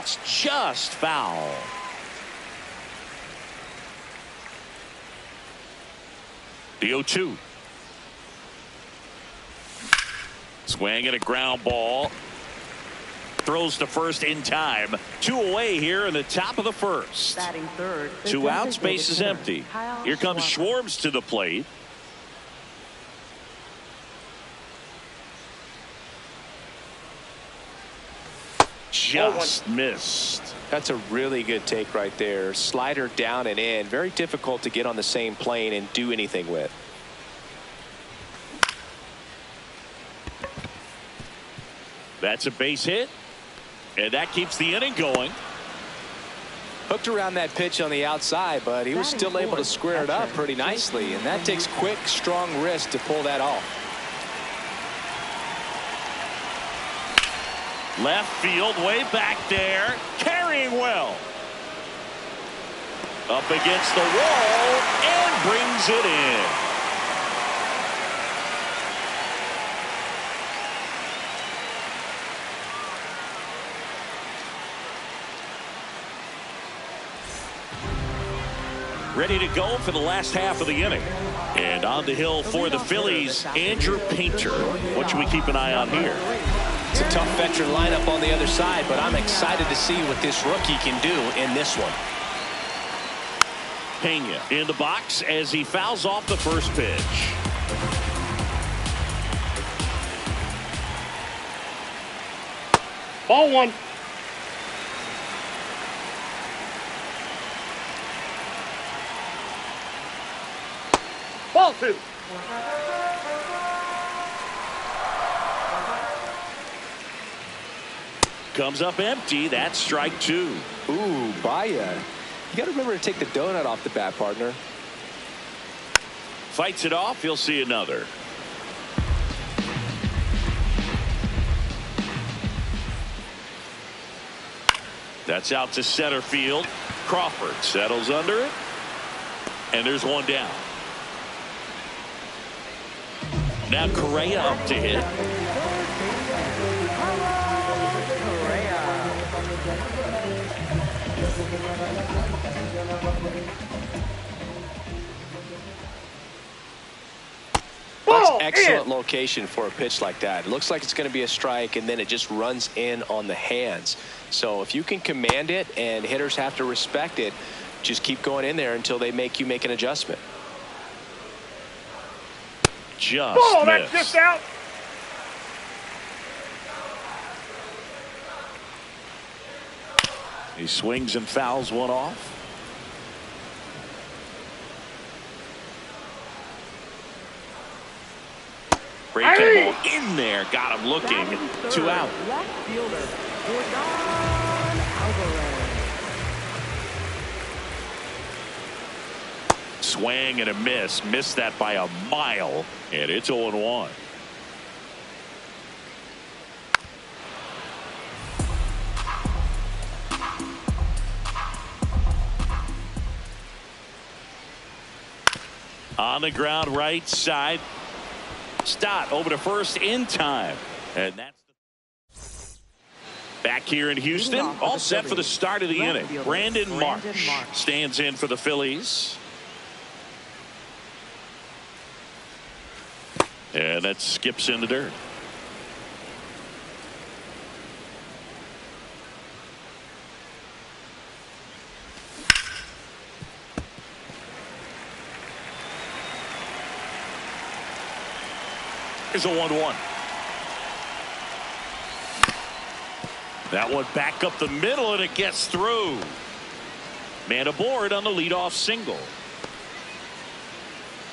that's just foul. The 0-2. Swing and a ground ball. Throws to first in time. 2 away here in the top of the first. Batting third. 2 outs, base is empty. Here comes Schwartz to the plate. Just missed. That's a really good take right there. Slider down and in. Very difficult to get on the same plane and do anything with. That's a base hit. And that keeps the inning going. Hooked around that pitch on the outside, but he was still able to square it up pretty nicely. And that takes quick, strong wrist to pull that off. Left field, way back there. Carrying well. Up against the wall and brings it in. Ready to go for the last half of the inning. And on the hill for the Phillies, Andrew Painter. What should we keep an eye on here? It's a tough veteran lineup on the other side, but I'm excited to see what this rookie can do in this one. Pena in the box as he fouls off the first pitch. Ball 1. Ball 2. Comes up empty. That's strike 2. Ooh, Baya. You got to remember to take the donut off the bat, partner. Fights it off. He'll see another. That's out to center field. Crawford settles under it. And there's one down. Now Correa up to hit. That's excellent location for a pitch like that. It looks like it's going to be a strike, and then it just runs in on the hands. So if you can command it and hitters have to respect it, just keep going in there until they make you make an adjustment. Just missed. That's just out. He swings and fouls one off. Breaking ball in there. Got him looking. 2 out. Left fielder, Swing and a miss. Missed that by a mile. And it's 0-1. On the ground right side. Stott over to first in time. And that's back here in Houston. All set for the start of the inning. Brandon Marsh stands in for the Phillies. And that skips in the dirt. Here's a 1-1. That one back up the middle, and it gets through. Man aboard on the leadoff single.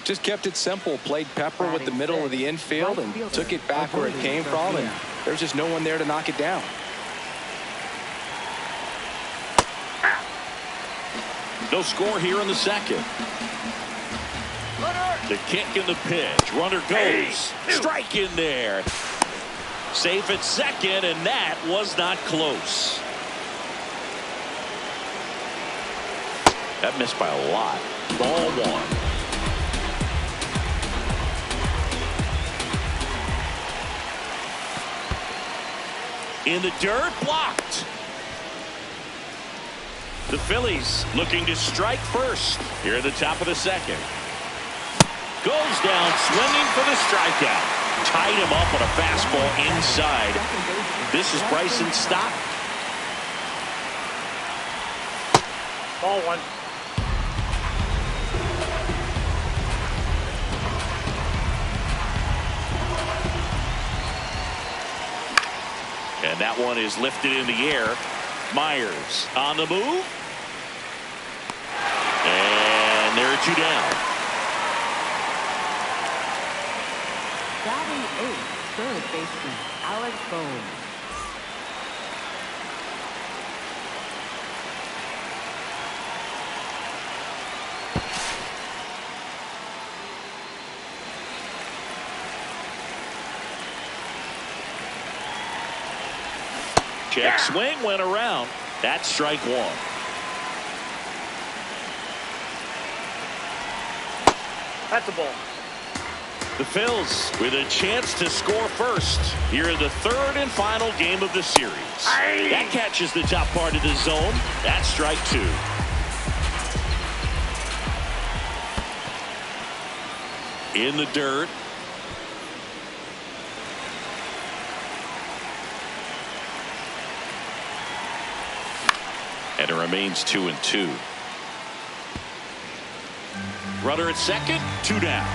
Just kept it simple. Played pepper with the middle of the infield and took it back where it came from, and there's just no one there to knock it down. No score here in the second. The kick and the pitch. Runner goes. Strike in there. Safe at second, and that was not close. That missed by a lot. Ball 1. In the dirt, blocked. The Phillies looking to strike first here at the top of the second. Goes down swinging for the strikeout. Tied him up on a fastball inside. This is Bryson's stop. Ball one. And that one is lifted in the air. Myers on the move. And there are two down. Batting eighth, third baseman Alex Bohm. Check swing went around. That's strike one. That's a ball. The Phils with a chance to score first here in the third and final game of the series. That catches the top part of the zone. That's strike two. In the dirt. And it remains 2-2. Runner at second, two down.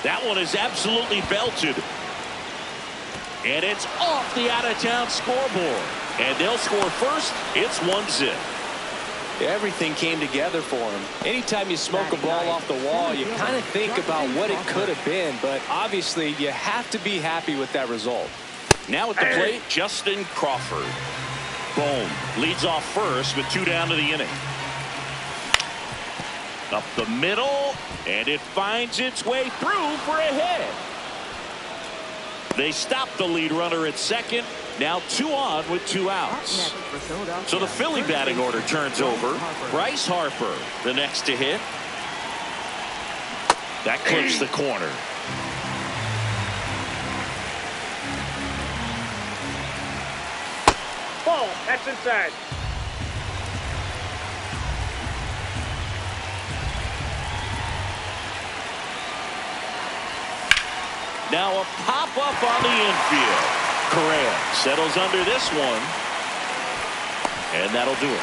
That one is absolutely belted. And it's off the out-of-town scoreboard. And they'll score first. It's 1-0. Everything came together for him. Anytime you smoke a ball off the wall, you kind of think about what it could have been. But obviously, you have to be happy with that result. Now at the plate, Justin Crawford. Bohm leads off first with two down to the inning. Up the middle, and it finds its way through for a hit. They stop the lead runner at second. Now two on with two outs. So the Philly batting order turns over. Bryce Harper, the next to hit. That clips the corner. Ball. That's inside. Now a pop-up on the infield. Correa settles under this one. And that'll do it.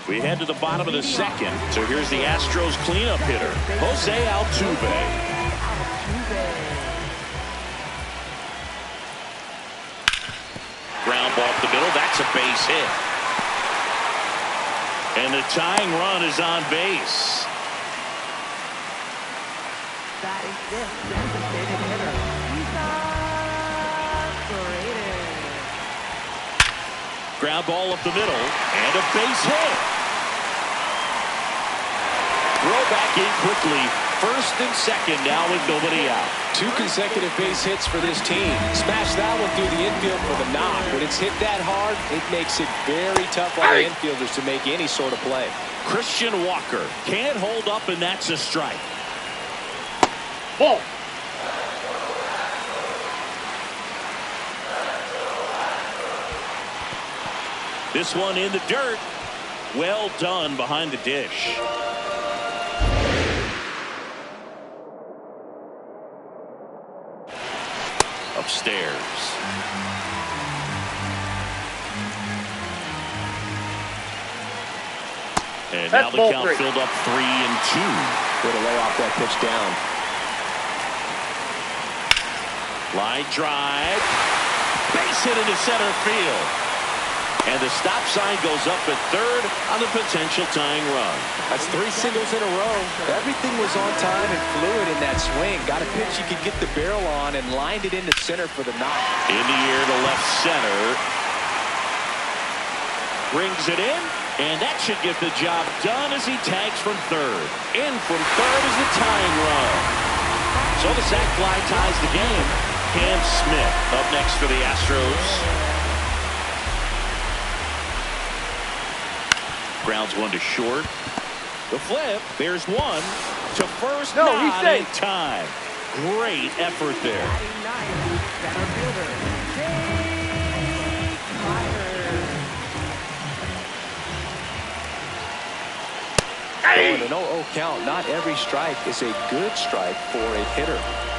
We head to the bottom of the second. So here's the Astros cleanup hitter, Jose Altuve. Ground ball up the middle. That's a base hit. And the tying run is on base. That is this designated hitter. Ground ball up the middle. And a base hit. Throw back in quickly. First and second now with nobody out. Two consecutive base hits for this team. Smash that one through the infield for the knock. When it's hit that hard, it makes it very tough on the infielders to make any sort of play. Christian Walker can't hold up, and that's a strike. Ball. This one in the dirt. Well done behind the dish. Upstairs. And now the count filled up 3-2. Way to lay off that pitch down. Line drive. Base hit into center field. And the stop sign goes up at third on the potential tying run. That's 3 singles in a row. Everything was on time and fluid in that swing. Got a pitch you could get the barrel on and lined it into center for the knock. In the air to left center. Brings it in. And that should get the job done as he tags from third. In from third is the tying run. So the sac fly ties the game. Cam Smith up next for the Astros. Grounds one to short. The flip. There's one to first. No, not he's safe. in time. Great effort there. Batting ninth, center fielder, Jake Myers. Oh, and an 0-0 count. Not every strike is a good strike for a hitter.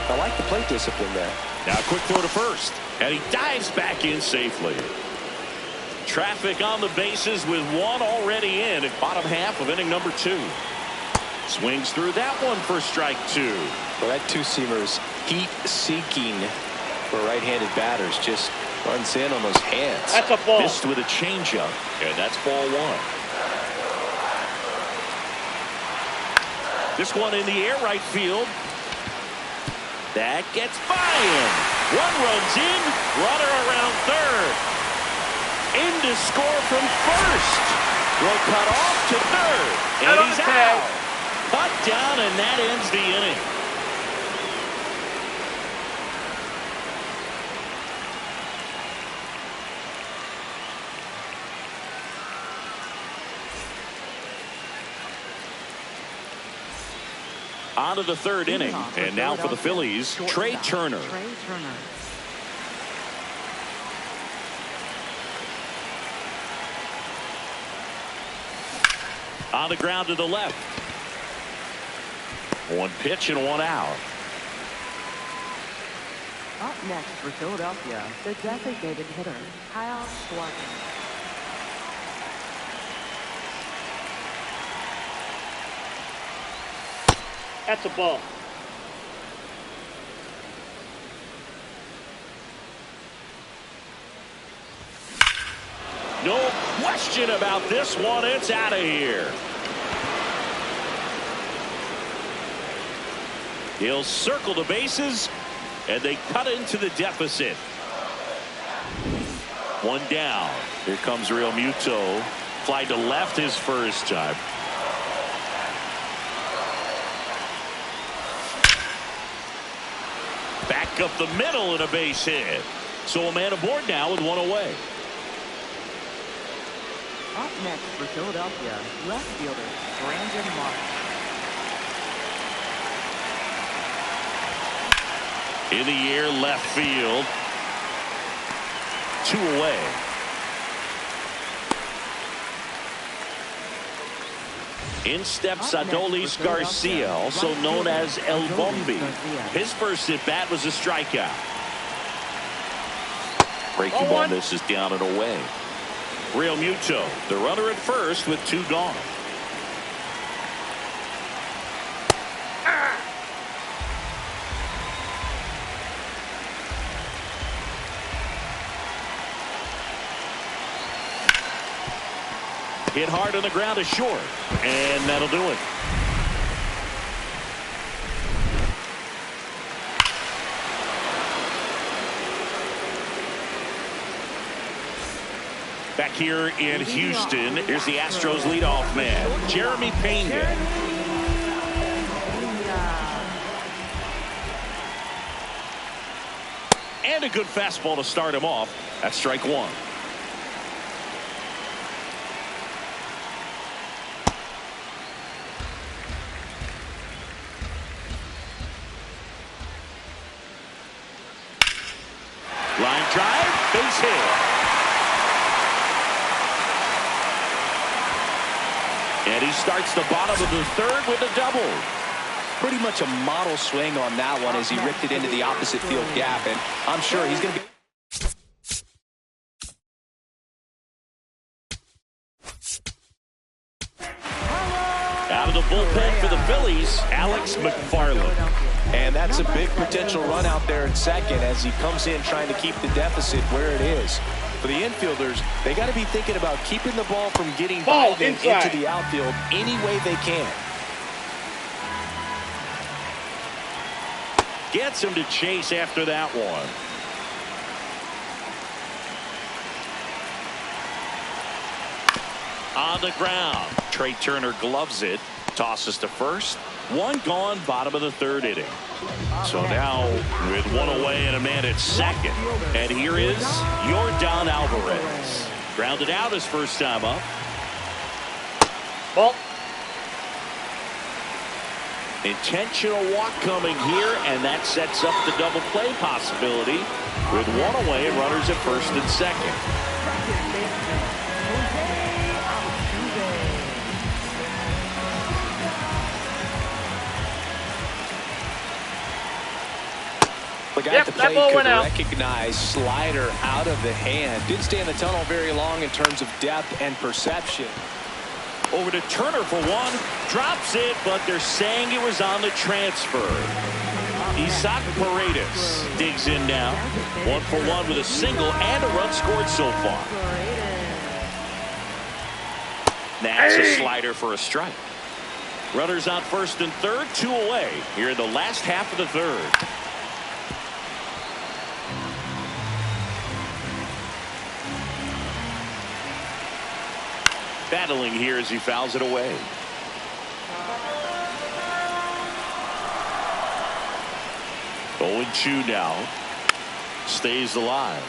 I like the plate discipline there. Now a quick throw to first. And he dives back in safely. Traffic on the bases with one already in at bottom half of inning number 2. Swings through that one for strike 2. Well, that two-seamer is heat-seeking for right-handed batters. Just runs in on those hands. That's a ball. Missed with a changeup. And that's ball 1. This one in the air right field. That gets by him. One runs in. Runner around third. In to score from first. Throw cut off to third. And he's out. Cut down, and that ends the inning. On to the third inning. And now for the Phillies, Trey Turner. On the ground to the left. One pitch and one out. Up next for Philadelphia, the designated hitter, Kyle Schwarber. That's a ball. No question about this one. It's out of here. He'll circle the bases, and they cut into the deficit. One down. Here comes Real Muto. Fly to left his first time. Back up the middle and a base hit. So a man aboard now with one away. Up next for Philadelphia, left fielder, Brandon Marsh. In the air, left field. 2 away. In steps Adolis Garcia, also known as El Bombi. His first at bat was a strikeout. Breaking ball misses down and away. Real Muto, the runner at first with 2 gone. Hit hard on the ground to short, and that'll do it. Back here in Houston, here's the Astros leadoff man, Jeremy Pena. And a good fastball to start him off. That's strike 1. Line drive, base hit. And he starts the bottom of the third with a double. Pretty much a model swing on that one as he ripped it into the opposite field gap, and I'm sure he's going to be. Out of the bullpen for the Phillies, Alex McFarland. And that's a big potential run out there at second as he comes in trying to keep the deficit where it is. For the infielders, they got to be thinking about keeping the ball from getting by them into the outfield any way they can. Gets him to chase after that one. On the ground, Trey Turner gloves it, tosses to first. 1 gone, bottom of the third inning. So now with 1 away and a man at second. And here is Yordan Alvarez. Grounded out his first time up. Ball. Intentional walk coming here, and that sets up the double play possibility with one away and runners at first and second. The guy at the plate could recognize slider out of the hand. Didn't stay in the tunnel very long in terms of depth and perception. Over to Turner for one. Drops it, but they're saying it was on the transfer. Isaac Paredes digs in now. 1 for 1 with a single and a run scored so far. That's a slider for a strike. Runners on first and third, 2 away here in the last half of the third. Battling here as he fouls it away. Owen Chu now stays alive.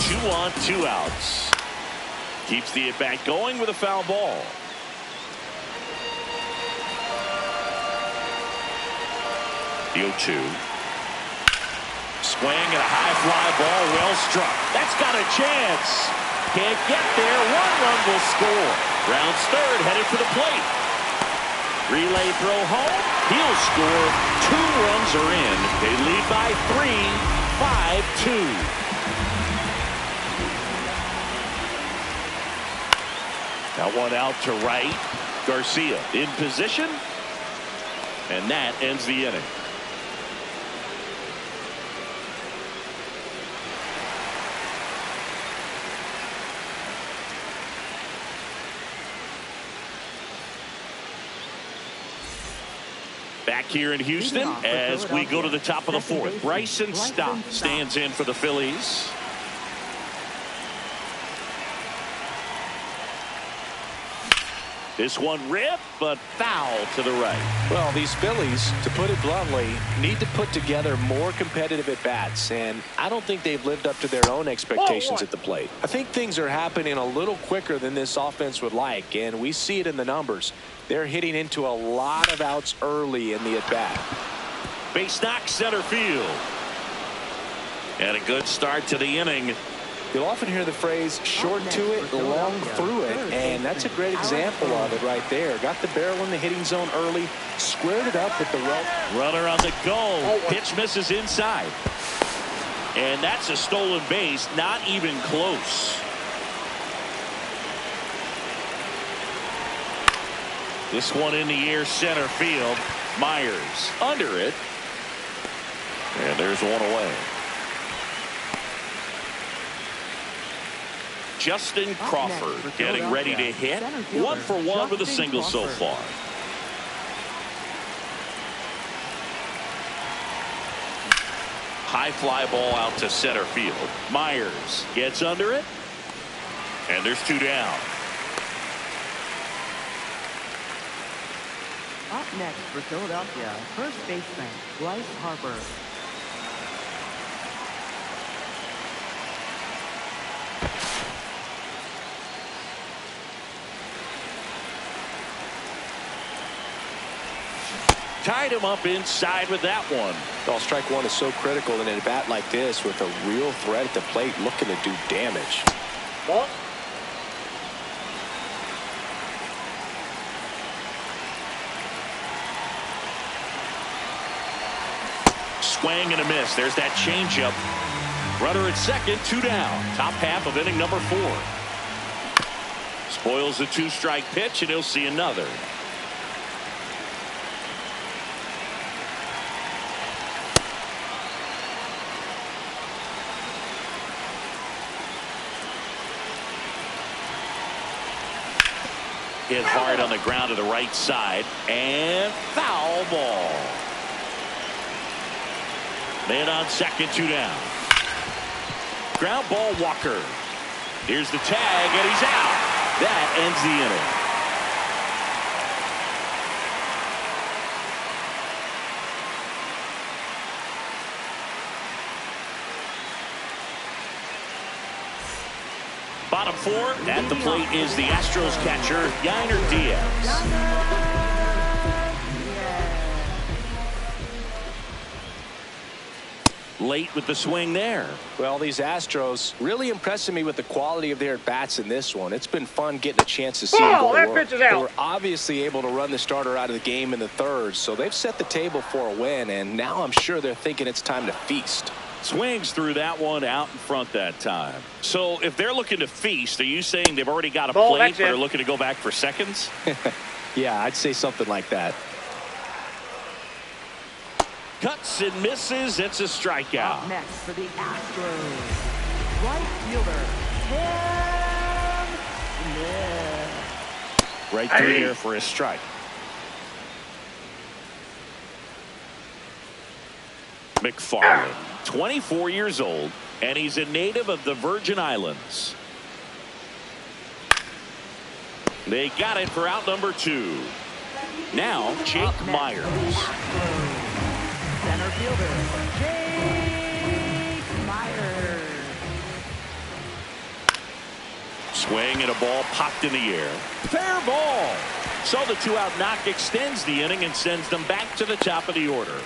Chu on, 2 outs. Keeps the at-bat going with a foul ball. The 0-2. Swing and a high fly ball, well struck. That's got a chance. Can't get there. 1 run will score. Rounds third, headed for the plate. Relay throw home. He'll score. 2 runs are in. They lead by 3, 5-2. That one out to right. Garcia in position. And that ends the inning. Back here in Houston as we go to the top of the 4th. Bryson Stott stands in for the Phillies. This one ripped, but foul to the right. Well, these Phillies, to put it bluntly, need to put together more competitive at-bats, and I don't think they've lived up to their own expectations at the plate. I think things are happening a little quicker than this offense would like, and we see it in the numbers. They're hitting into a lot of outs early in the at-bat. Base knock center field. And a good start to the inning. You'll often hear the phrase short to it, long through it, and that's a great example of it right there. Got the barrel in the hitting zone early, squared it up with the runner on the go. Pitch misses inside. And that's a stolen base, not even close. This one in the air, center field. Myers under it. And there's one away. Justin Crawford getting ready to hit. 1 for 1 with a single so far. High fly ball out to center field. Myers gets under it. And there's 2 down. Up next for Philadelphia, first baseman Bryce Harper. Tied him up inside with that one. Well, strike one is so critical in an at-bat like this with a real threat at the plate looking to do damage. Ball. Swing and a miss. There's that changeup. Runner at second, 2 down. Top half of inning number 4. Spoils the 2-strike pitch, and he'll see another. Hit hard on the ground to the right side, and foul ball. Man on second, 2 down. Ground ball, Walker. Here's the tag, and he's out. That ends the inning. bottom four. At the plate is the Astros catcher, Yainer Diaz. Late with the swing there. Well, these Astros really impressing me with the quality of their at-bats in this one. It's been fun getting a chance to see them go to work. They were obviously able to run the starter out of the game in the third, so they've set the table for a win, and now I'm sure they're thinking it's time to feast. Swings through that one out in front that time. So if they're looking to feast, are you saying they've already got a plate, but are looking to go back for seconds? Yeah, I'd say something like that. Cuts and misses. It's a strikeout. Up next for the Astros, right fielder, Tim. Right through here for a strike. McFarland, 24 years old, and he's a native of the Virgin Islands. They got it for out number 2. Now, Jake Myers. Center fielder, Jake Myers. Swing and a ball popped in the air. Fair ball. So the 2-out knock extends the inning and sends them back to the top of the order.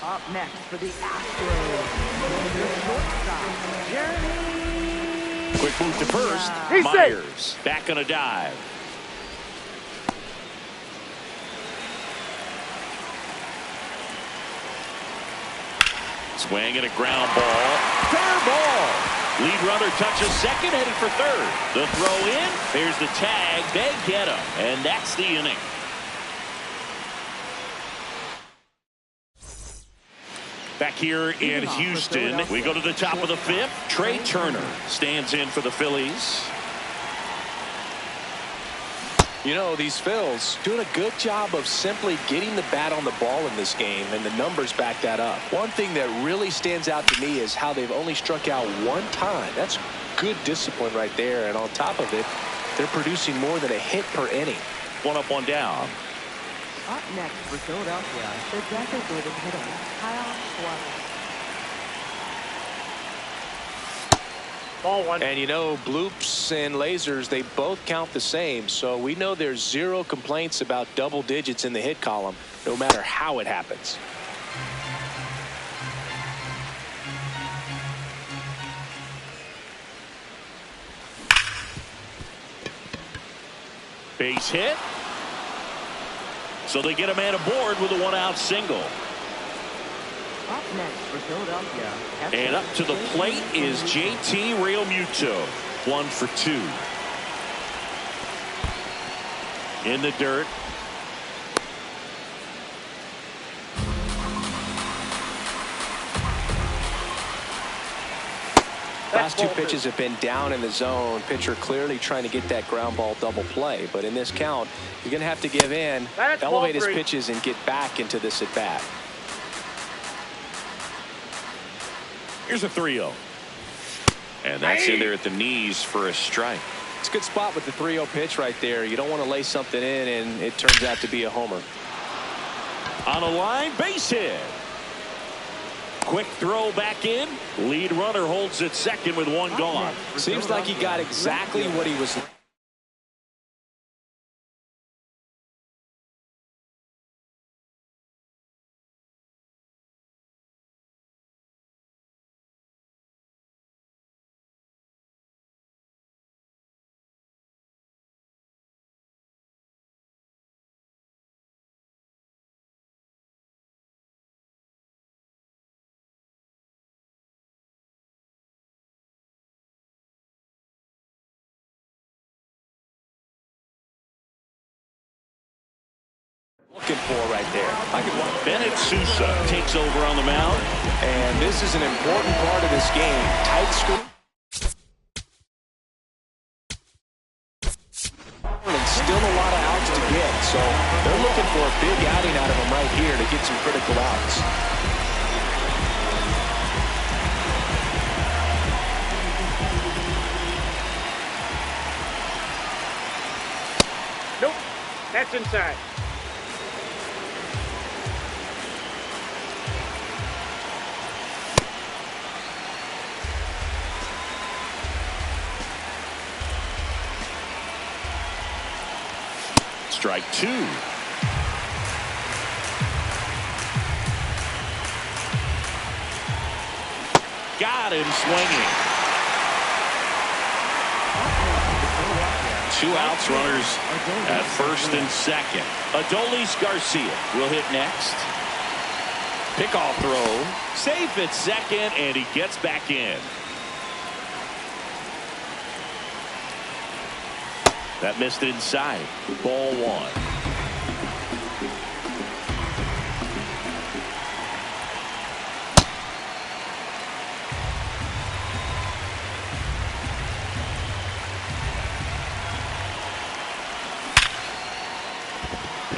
Up next for the Astros, the shortstop, Jeremy. Quick move to first. Myers back on a dive. Swing and a ground ball. Fair ball. Lead runner touches second, headed for third. The throw in. There's the tag. They get him. And that's the inning. Back here in Houston, we go to the top of the 5th. Trey Turner stands in for the Phillies. You know, these Phils doing a good job of simply getting the bat on the ball in this game, and the numbers back that up. One thing that really stands out to me is how they've only struck out 1 time. That's good discipline right there, and on top of it, they're producing more than a hit per inning. 1 up, 1 down. Up next for Philadelphia, the designated hitter, Kyle Schwarber. Ball 1. And you know, bloops and lasers, they both count the same, so we know there's 0 complaints about double digits in the hit column, no matter how it happens. Base hit. So they get a man aboard with a 1-out single. Up next for Philadelphia. And up to the plate is JT Realmuto. 1 for 2. In the dirt. Last 2 pitches have been down in the zone. Pitcher clearly trying to get that ground ball double play. But in this count, you're going to have to give in, elevate his pitches, and get back into this at bat. Here's a 3-0. And that's in there at the knees for a strike. It's a good spot with the 3-0 pitch right there. You don't want to lay something in and it turns out to be a homer. On a line, base hit. Quick throw back in. Lead runner holds at second with 1 gone. Seems like he got exactly what he was. Looking for right there. Bennett Sousa takes over on the mound. And this is an important part of this game. Tight scoop. And still a lot of outs to get. So they're looking for a big outing out of him right here to get some critical outs. Nope. That's inside. Strike two. Got him swinging. 2 outs, runners at first and second. Adolis Garcia will hit next. Pickoff throw. Safe at second, and he gets back in. That missed inside. Ball one.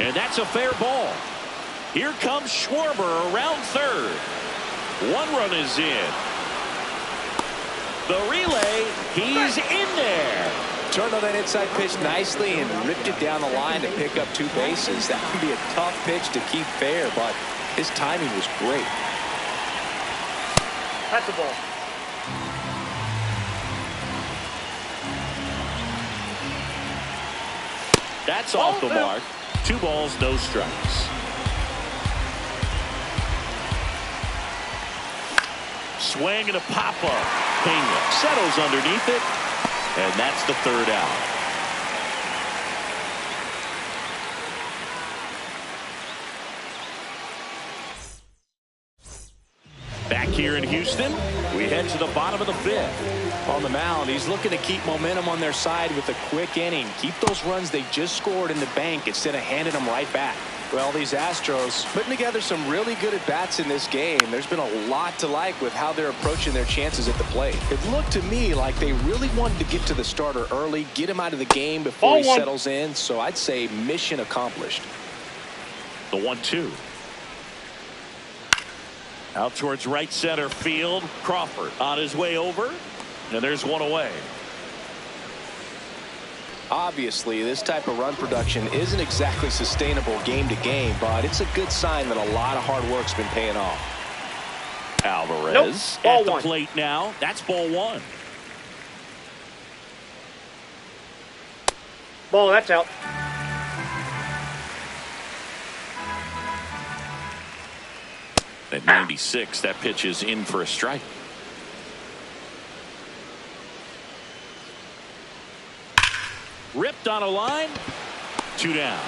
And that's a fair ball. Here comes Schwarber around third. 1 run is in. The relay, he's in there. Turned on that inside pitch nicely and ripped it down the line to pick up 2 bases. That can be a tough pitch to keep fair, but his timing was great. That's a ball. That's off the mark. 2 balls, no strikes. Swing and a pop-up. Pena settles underneath it, and that's the 3rd out. Back here in Houston, we head to the bottom of the 5th. On the mound, he's looking to keep momentum on their side with a quick inning. Keep those runs they just scored in the bank instead of handing them right back. Well, these Astros putting together some really good at-bats in this game. There's been a lot to like with how they're approaching their chances at the plate. It looked to me like they really wanted to get to the starter early, get him out of the game before he settles in. So I'd say mission accomplished. The 1-2. Out towards right center field. Crawford on his way over. And there's 1 away. Obviously, this type of run production isn't exactly sustainable game to game, but it's a good sign that a lot of hard work's been paying off. Alvarez at the plate now. That's ball 1. Ball, that's out. At 96, that pitch is in for a strike. Ripped on a line. 2 down.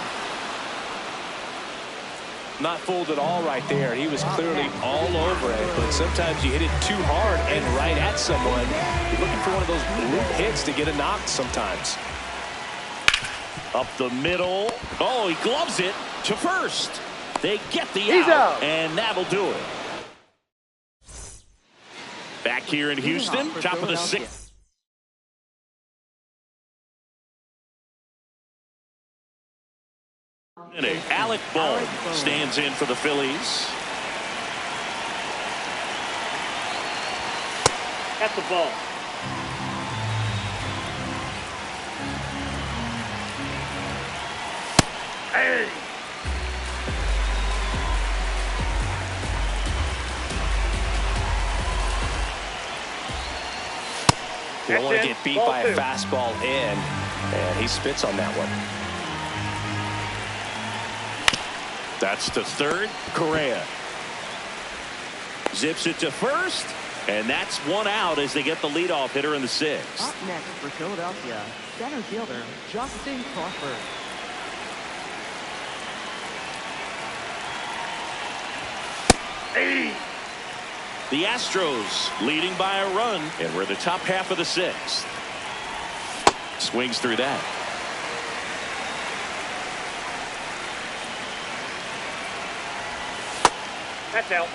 Not fooled at all right there. He was clearly all over it, but sometimes you hit it too hard and right at someone. You're looking for one of those loop hits to get a knock sometimes. Up the middle. Oh, he gloves it to first. They get the out, and that'll do it. Back here in Houston, top of the 6th. Alec Bohm stands in for the Phillies. That's the ball. Hey. You don't want to get beat by a fastball in, and he spits on that one. That's to third. Correa zips it to first, and that's 1 out as they get the leadoff hitter in the 6th. Up next for Philadelphia, center fielder Justin Crawford. Hey. The Astros leading by a run, and we're in the top half of the 6th. Swings through that. That's out.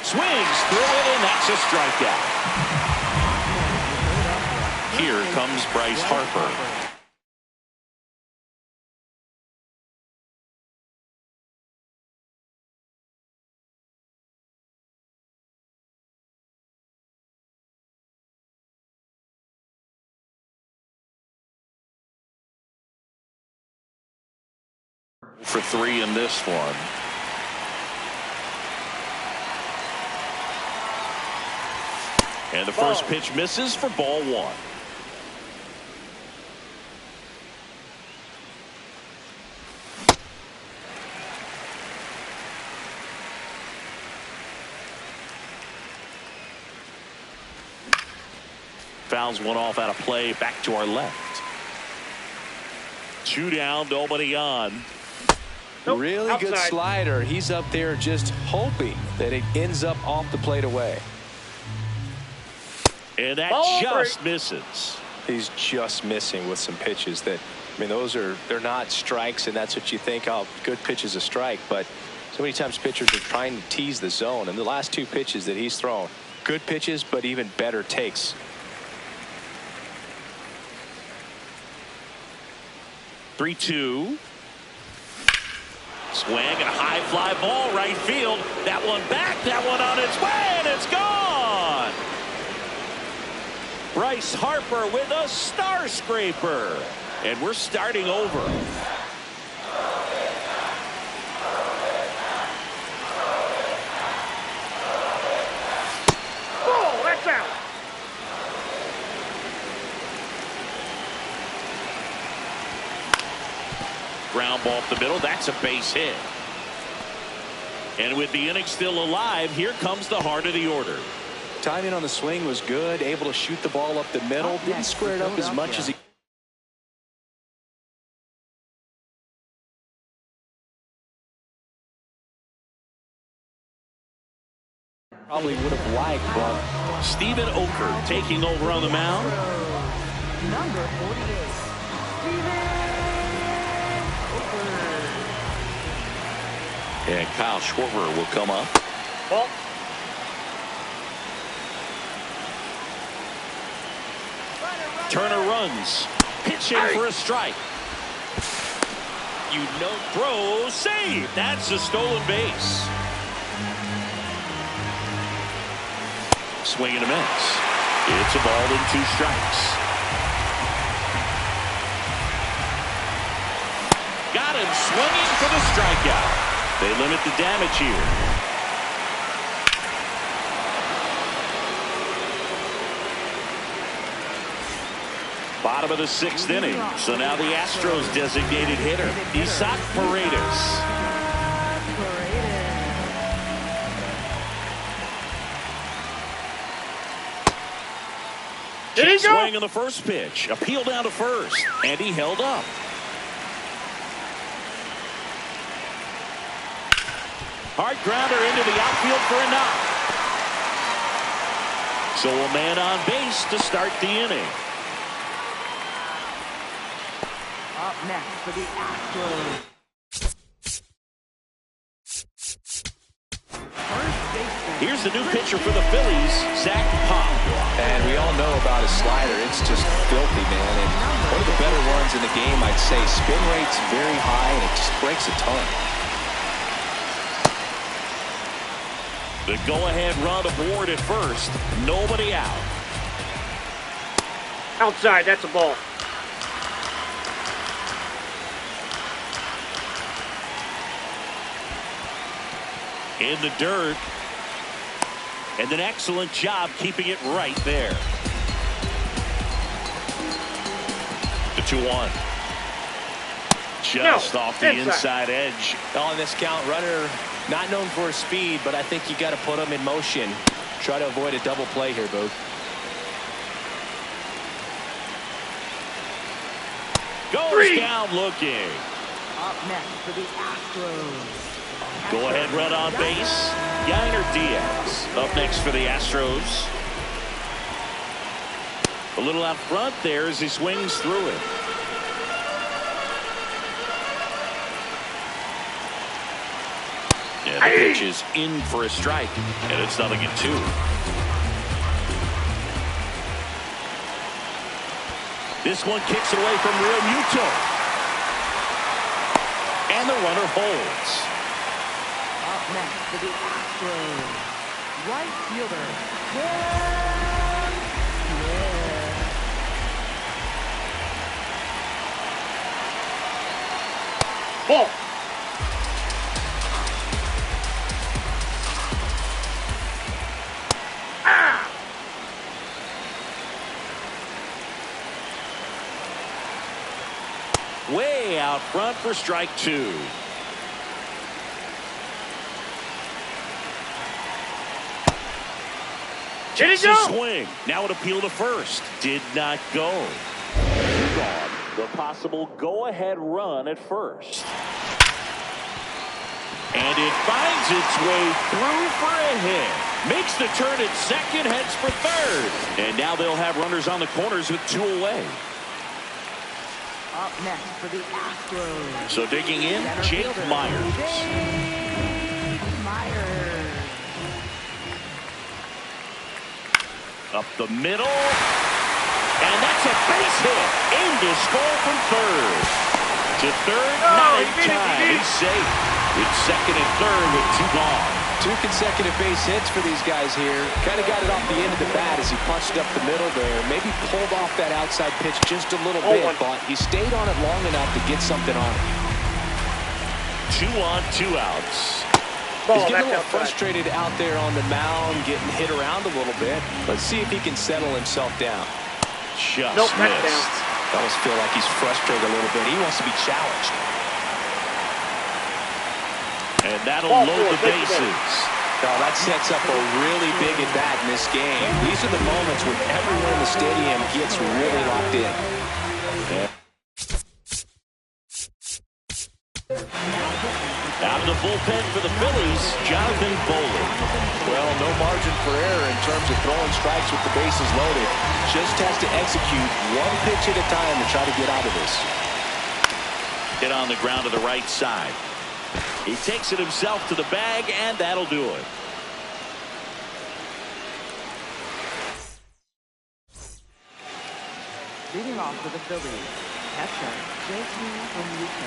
Swings through it, and that's a strikeout. Here comes Bryce Harper. For 3 in this one. And the first pitch misses for ball one. Fouls one off out of play. Back to our left. 2 down, nobody on. Nope, really outside. Good slider. He's up there just hoping that it ends up off the plate away. And that just misses. He's just missing with some pitches that, I mean, they're not strikes, and that's what you think, oh, good pitch is a strike. But so many times pitchers are trying to tease the zone. And the last 2 pitches that he's thrown, good pitches, but even better takes. 3-2. Swing and a high fly ball right field. That one back, that one on its way, and it's gone. Bryce Harper with a star scraper. And we're starting over. Oh, that's out. Ground ball up the middle. That's a base hit. And with the inning still alive, here comes the heart of the order. Timing on the swing was good. Able to shoot the ball up the middle. Didn't square it up as much as he probably would have liked. But Stephen Oker taking over on the mound. Number 48. Stephen And Kyle Schwarber will come up. Ball. Turner runs. Pitching for a strike. You know, throw, save. That's a stolen base. Swing and a miss. It's a ball and 2 strikes. Got him swinging for the strikeout. They limit the damage here. Bottom of the 6th inning. So now the Astros designated hitter, Isaac Paredes. Did he go? Swing on the first pitch. Appeal down to first. And he held up. Hard grounder into the outfield for a knock. So a man on base to start the inning. Up next for the Astros. Here's the new pitcher for the Phillies, Zach Pop. And we all know about his slider. It's just filthy, man. And one of the better ones in the game, I'd say. Spin rate's very high, and it just breaks a ton. The go-ahead run aboard at first. Nobody out. Outside, that's a ball. In the dirt. And an excellent job keeping it right there. The 2-1. Just off the inside edge. On this count, runner not known for his speed, but I think you got to put him in motion. Try to avoid a double play here, Boog. Goes down looking. Up next for the Astros. Go ahead run on base. Yainer Diaz up next for the Astros. A little out front there as he swings through it. Yeah, the pitch is in for a strike, and it's 0-2. This one kicks it away from Real Muto. And the runner holds. Up next for the Astros, right fielder, Ball. front for strike 2. Just a swing. Now an appeal to first. Did not go. Gone. The possible go-ahead run at first. And it finds its way through for a hit. Makes the turn at second, heads for third. And now they'll have runners on the corners with 2 away. Up next for the Astros. So digging in, Jake Myers. Up the middle. And that's a base hit. In to score from third. To third, not in time. He's safe. It's second and third with 2 gone. 2 consecutive base hits for these guys here. Kind of got it off the end of the bat as he punched up the middle there. Maybe pulled off that outside pitch just a little bit, but he stayed on it long enough to get something on it. 2 on, 2 outs. He's getting a little frustrated out there on the mound, getting hit around a little bit. Let's see if he can settle himself down. Just missed. I almost feel like he's frustrated a little bit. He wants to be challenged. And that'll load the bases. Oh, that sets up a really big at-bat in this game. These are the moments when everyone in the stadium gets really locked in. Out of the bullpen for the Phillies, Jonathan Bowling. Well, no margin for error in terms of throwing strikes with the bases loaded. Just has to execute 1 pitch at a time to try to get out of this. Hit on the ground to the right side. He takes it himself to the bag, and that'll do it. Leading off for the Phillies, catcher JT from UK.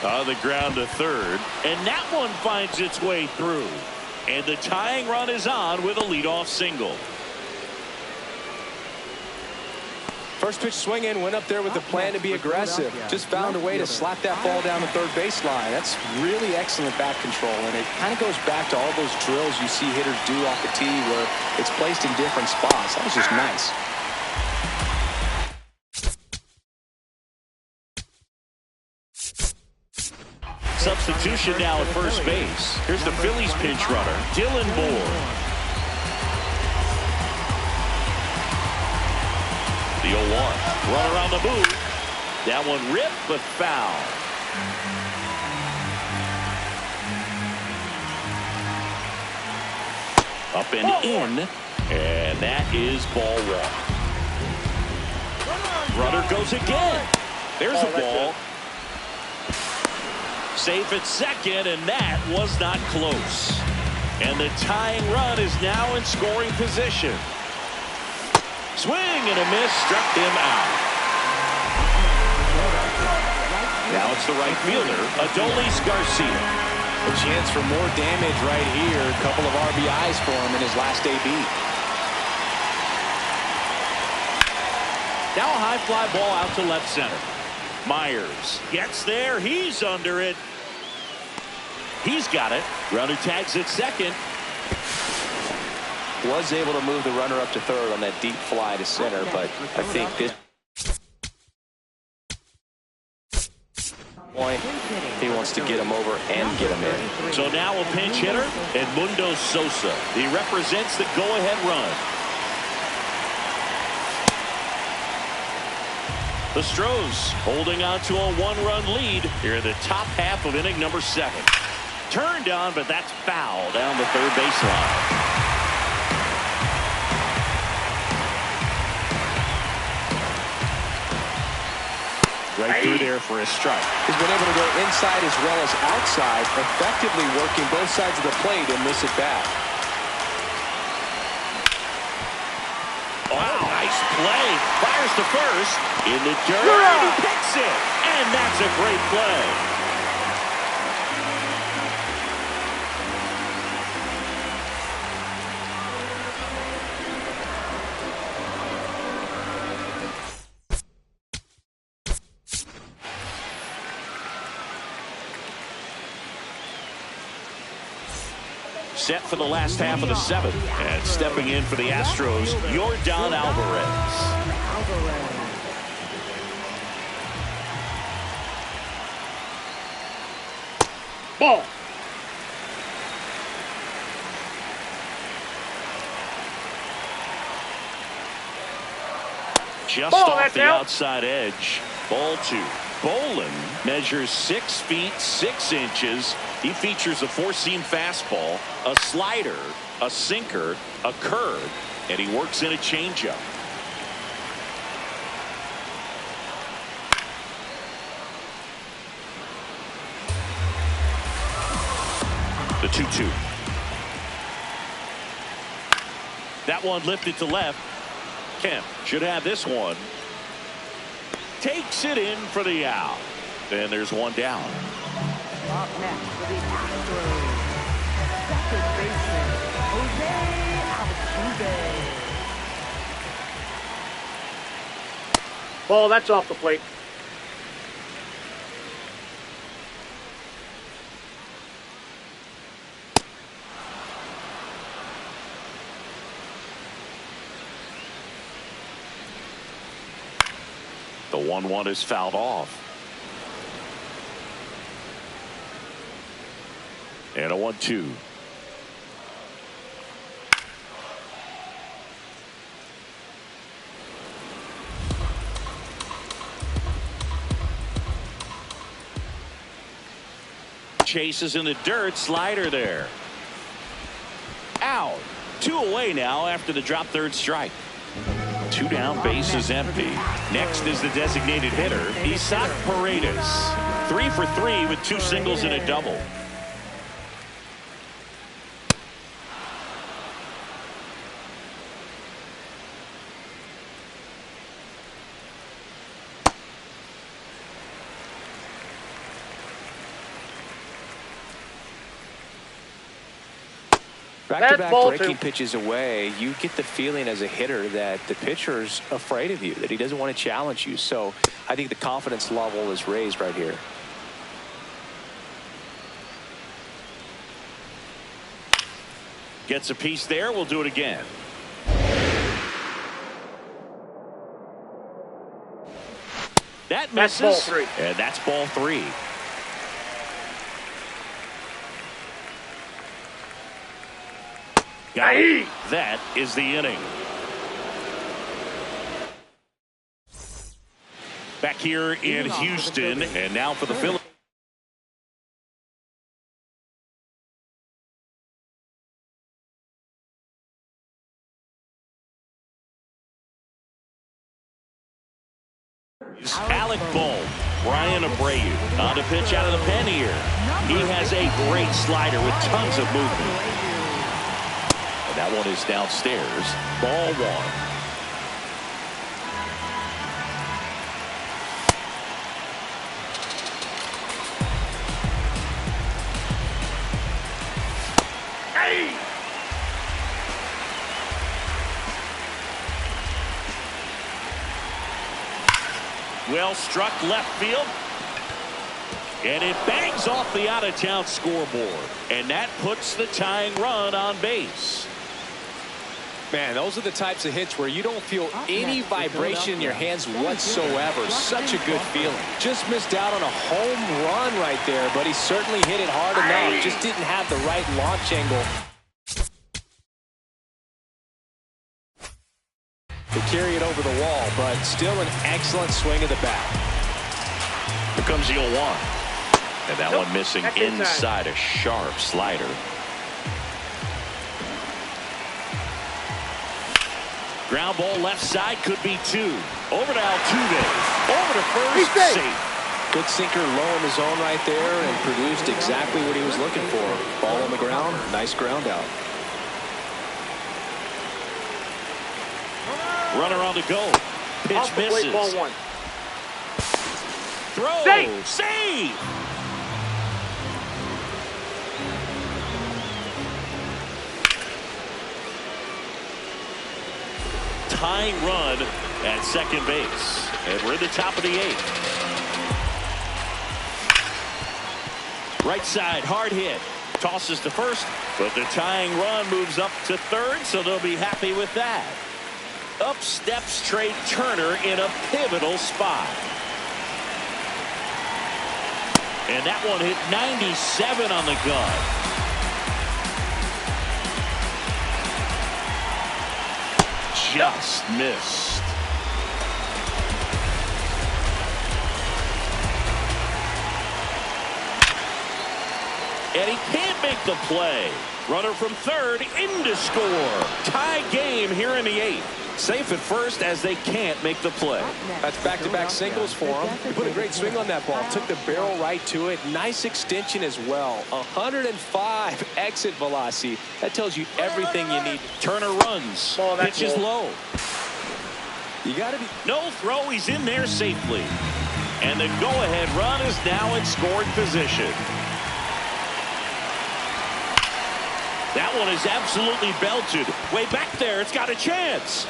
On the ground to third, and that one finds its way through. And the tying run is on with a leadoff single. First pitch swing in, went up there with the plan to be aggressive. Just found a way to slap that ball down the third baseline. That's really excellent bat control, and it kind of goes back to all those drills you see hitters do off the tee where it's placed in different spots. That was just nice. Substitution now at first base. Here's the Phillies pinch runner, Dylan Moore. The 0-1. Runner on the move. That one ripped, but foul. Up and in. And that is ball 1. Runner goes again. There's a ball. Safe at second, and that was not close. And the tying run is now in scoring position. Swing and a miss, struck him out. Now it's the right fielder, Adolis Garcia. A chance for more damage right here. A couple of RBIs for him in his last AB. Now a high fly ball out to left center. Myers gets there. He's under it. He's got it. Runner tags at second. Was able to move the runner up to third on that deep fly to center, but I think this point, he wants to get him over and get him in. So now a pinch hitter, Edmundo Sosa. He represents the go-ahead run. The Stros holding on to a 1-run lead here in the top half of inning number 7. Turned on, but that's foul down the third baseline. Right through there for a strike. He's been able to go inside as well as outside, effectively working both sides of the plate in this at-bat. Wow, nice play. Fires to first. In the dirt. He picks it. And that's a great play. Set for the last half of the 7th. And stepping in for the Astros, Yordan Alvarez. Ball. Just Ball, off that's the out. outside edge. Ball 2. Bolin measures 6 feet 6 inches. He features a 4-seam fastball, a slider, a sinker, a curve, and he works in a changeup. The 2-2. That one lifted to left. Kemp should have this one. Takes it in for the out. Then there's one down. Up next for the Astros, second baseman, Jose Altuve. Ball, that's off the plate. The 1-1 is fouled off. And a 1-2. Chases in the dirt. Slider there. Out. 2 away now after the drop third strike. 2 down, bases empty. Next is the designated hitter, Isaac Paredes. 3 for 3 with 2 singles and a double. Back-to-back breaking pitches away, you get the feeling as a hitter that the pitcher's afraid of you, that he doesn't want to challenge you. So I think the confidence level is raised right here. Gets a piece there. We'll do it again. That misses. That's ball 3. And that's ball 3. That is the inning. Back here in Houston, and now for the Phillies. Alec Bohm, Brian Abreu on to pitch out of the pen here. He has a great slider with tons of movement. And that one is downstairs. Ball 1. Well struck left field. And it bangs off the out-of-town scoreboard. And that puts the tying run on base. Man, those are the types of hits where you don't feel any vibration in your hands whatsoever. Such a good feeling. Just missed out on a home run right there, but he certainly hit it hard enough. Just didn't have the right launch angle to carry it over the wall, but still an excellent swing of the bat. Here comes the 0-1. And that one missing inside, a sharp slider. Ground ball left side, could be 2. Over to Altuve. Over to first, safe. Good sinker low in the zone right there and produced exactly what he was looking for. Ball on the ground, nice ground out. Runner on the go. Pitch misses. Ball 1. Throw. Save. Tying run at second base. And we're in the top of the 8th. Right side, hard hit. Tosses to first, but the tying run moves up to third, so they'll be happy with that. Up steps Trey Turner in a pivotal spot. And that one hit 97 on the gun. Just missed. And he can't make the play. Runner from third in to score. Tie game here in the 8th. Safe at first as they can't make the play. That's back-to-back singles for him. He put a great swing on that ball. Took the barrel right to it. Nice extension as well. 105 exit velocity. That tells you everything you need. Turner runs. Pitch is low. You got to be. No throw. He's in there safely. And the go-ahead run is now in scoring position. That one is absolutely belted. Way back there, it's got a chance.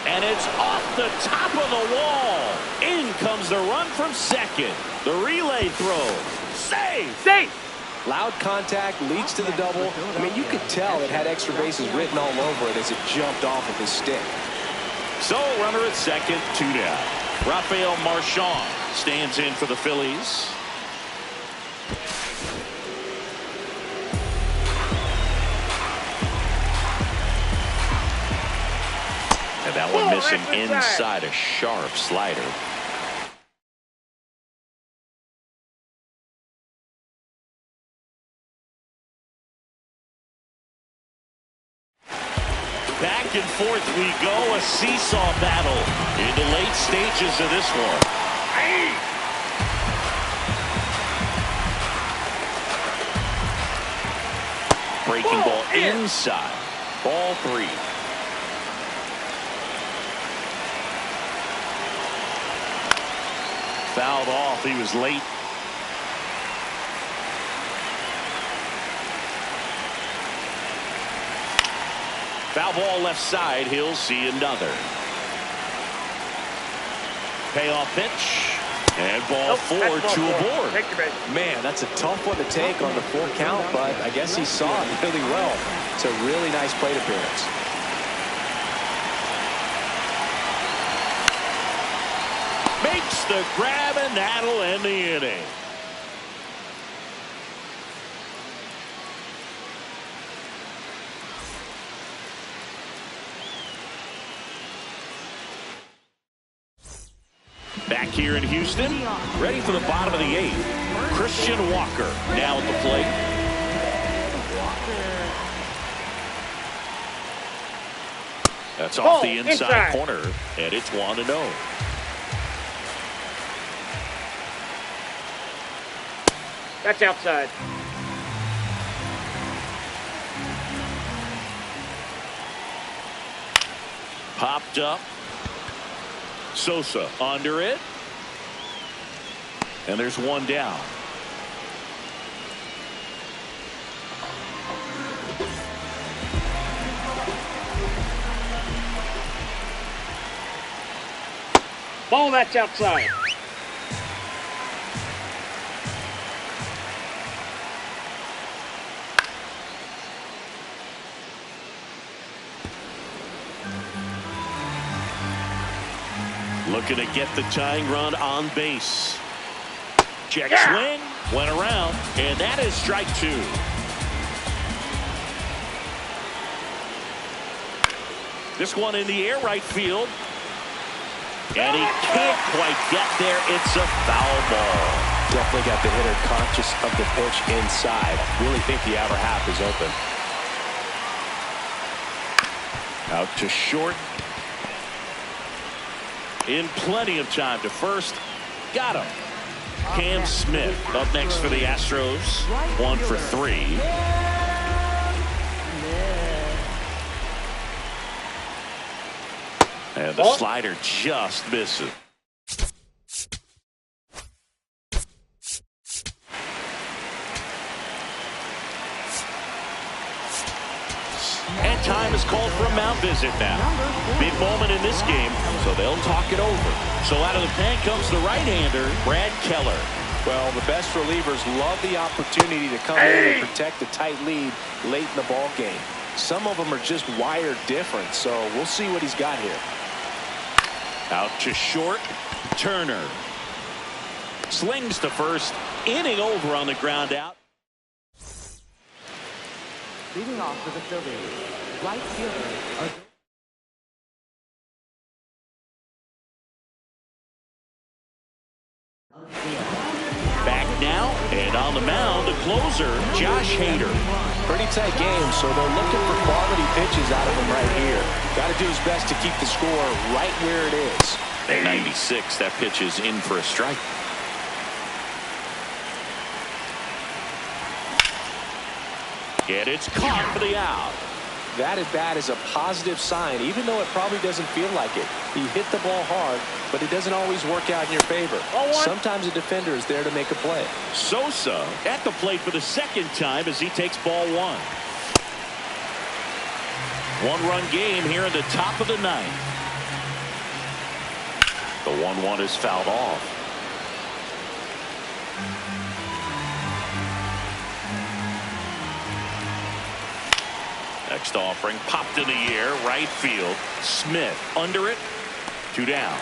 And it's off the top of the wall. In comes the run from second. The relay throw. Save! Safe! Loud contact leads to the double. I mean, you could tell it had extra bases written all over it as it jumped off of his stick. So, runner at second, 2 down. Rafael Marchand stands in for the Phillies. And that one missing inside, a sharp slider. Back and forth we go, a seesaw battle in the late stages of this one. Breaking ball inside. Ball 3. Fouled off. He was late. Foul ball left side. He'll see another. Payoff pitch. And ball 4, 2 aboard. Man, that's a tough one to take on the full count, but I guess he saw it really well. It's a really nice plate appearance. Makes the grab, and that'll end the inning. Back here in Houston, ready for the bottom of the 8th. Christian Walker now at the plate. That's off the inside corner, and it's 1-0. That's outside. Popped up. Sosa under it. And there's 1 down. Ball, that's outside. Looking to get the tying run on base. Check swing, went around, and that is strike 2. This one in the air, right field. And he can't quite get there. It's a foul ball. Definitely got the hitter conscious of the pitch inside. Really think the outer half is open. Out to short. In plenty of time to first. Got him. Cam Smith up next for the Astros. 1 for 3. And the slider just misses. And time is called for a mound visit now. Big moment in this game, so they'll talk it over. So out of the pen comes the right-hander, Brad Keller. Well, the best relievers love the opportunity to come in and protect a tight lead late in the ball game. Some of them are just wired different, so we'll see what he's got here. Out to short, Turner. Slings to first. Inning over on the ground out. Leading off for the Phillies, right fielder. Back now, and on the mound, the closer, Josh Hader. Pretty tight game, so they're looking for quality pitches out of him right here. Got to do his best to keep the score right where it is. At 96, that pitch is in for a strike. And it's caught for the out. That at bat is a positive sign, even though it probably doesn't feel like it. He hit the ball hard, but it doesn't always work out in your favor. Sometimes a defender is there to make a play. Sosa at the plate for the second time as he takes ball one. One-run game here in the top of the ninth. The 1-1 is fouled off. Next offering popped in the air, right field. Smith under it. 2 down.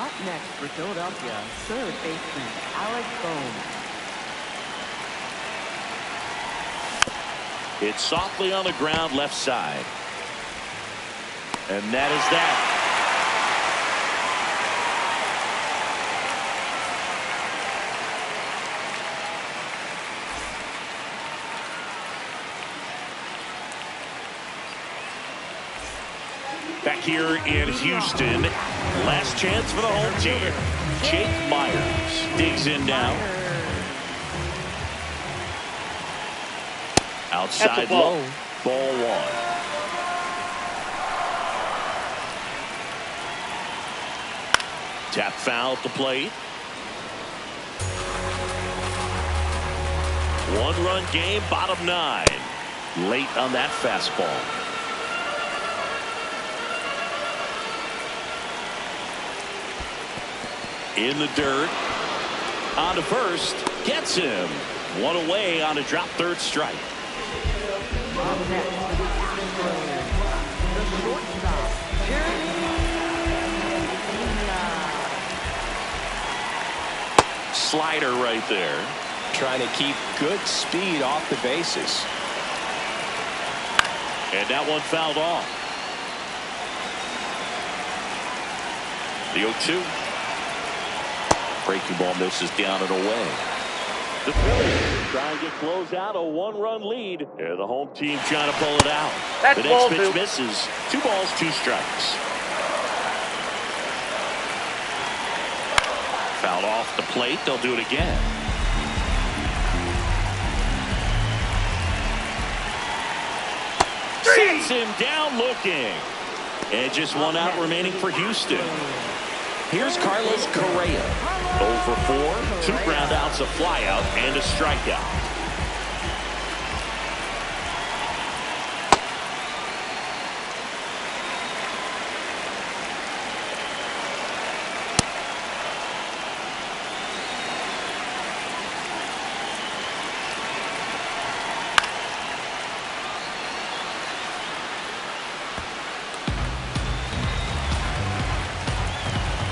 Up next for Philadelphia, third baseman Alex Bohm. It's softly on the ground left side. And that is that. Back here in Houston, last chance for the home team. Jake Myers digs in now. Outside low, ball one. Tap foul at the plate. One-run game, bottom 9. Late on that fastball. In the dirt. On to first. Gets him. One away on a drop third strike. Slider right there. Trying to keep good speed off the bases. And that one fouled off. The 0-2. Breaking ball misses down and away. The Phillies trying to close out a 1-run lead. And the home team trying to pull it out. The next pitch misses. 2 balls, 2 strikes. Fouled off the plate. They'll do it again. Sets him down looking. And just 1 out remaining for Houston. Here's Carlos Correa. 0 for 4, 2 ground outs, a flyout, and a strikeout.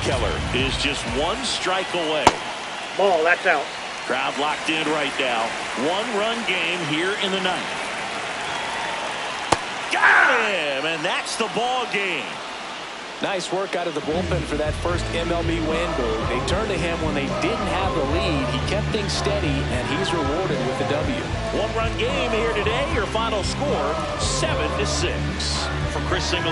Keller is just 1 strike away. Ball, that's out. Crowd locked in right now. 1-run game here in the 9th. Got him, and that's the ball game. Nice work out of the bullpen for that first MLB win, Boo. They turned to him when they didn't have the lead. He kept things steady, and he's rewarded with the W. 1-run game here today. Your final score, 7-6. For Chris Singleton.